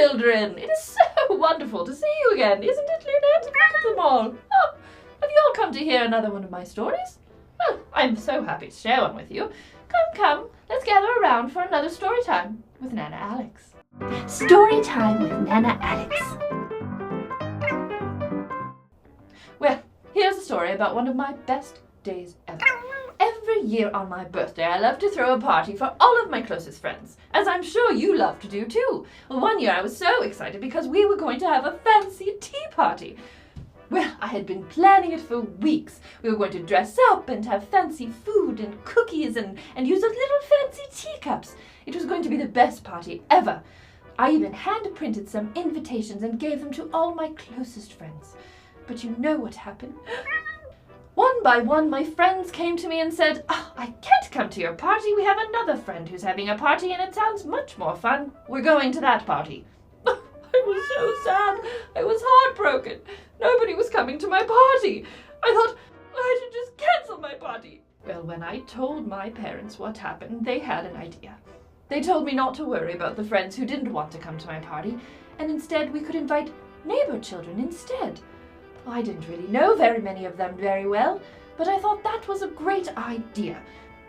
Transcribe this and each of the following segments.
children! It is so wonderful to see you again, isn't it, Lunette? Look at them all. Oh, have you all come to hear another one of my stories? Well, I'm so happy to share one with you. Come, let's gather around for another story time with Nana Alex. Story time with Nana Alex. Well, here's a story about one of my best days ever. Every year on my birthday, I love to throw a party for all of my closest friends, as I'm sure you love to do too. Well, one year I was so excited because we were going to have a fancy tea party. Well, I had been planning it for weeks. We were going to dress up and have fancy food and cookies and use those little fancy teacups. It was going to be the best party ever. I even hand-printed some invitations and gave them to all my closest friends. But you know what happened? One by one, my friends came to me and said, "Oh, I can't come to your party. We have another friend who's having a party and it sounds much more fun. We're going to that party." I was so sad. I was heartbroken. Nobody was coming to my party. I thought I should just cancel my party. Well, when I told my parents what happened, they had an idea. They told me not to worry about the friends who didn't want to come to my party, and instead we could invite neighbor children instead. I didn't really know very many of them very well, but I thought that was a great idea.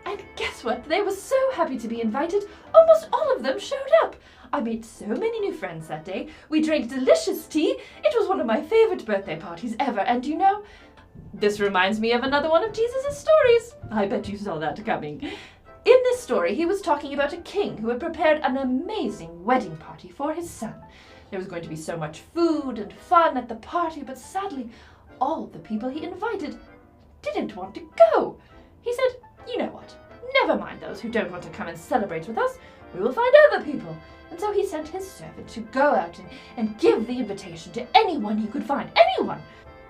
And guess what? They were so happy to be invited, almost all of them showed up. I made so many new friends that day. We drank delicious tea. It was one of my favorite birthday parties ever, and you know, this reminds me of another one of Jesus' stories. I bet you saw that coming. In this story, he was talking about a king who had prepared an amazing wedding party for his son. There was going to be so much food and fun at the party, but sadly, all the people he invited didn't want to go. He said, "You know what? Never mind those who don't want to come and celebrate with us. We will find other people." And so he sent his servant to go out and give the invitation to anyone he could find. Anyone!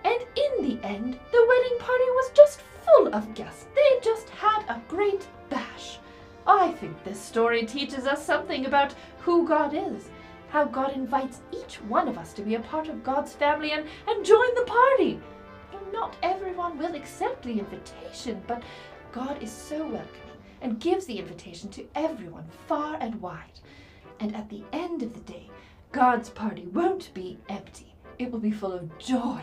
And in the end, the wedding party was just full of guests. They just had a great bash. I think this story teaches us something about who God is. How God invites each one of us to be a part of God's family and join the party. Not everyone will accept the invitation, but God is so welcoming and gives the invitation to everyone far and wide. And at the end of the day, God's party won't be empty. It will be full of joy.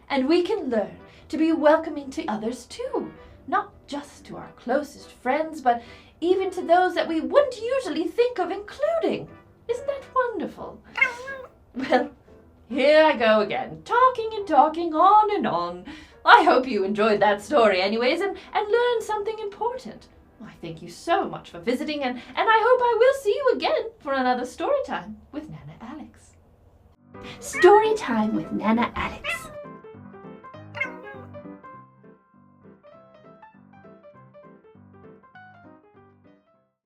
And we can learn to be welcoming to others too, not just to our closest friends, but even to those that we wouldn't usually think of including. Isn't that wonderful? Well, here I go again, talking and talking on and on. I hope you enjoyed that story anyways and learned something important. I thank you so much for visiting and I hope I will see you again for another story time with Nana Alex. Story time with Nana Alex.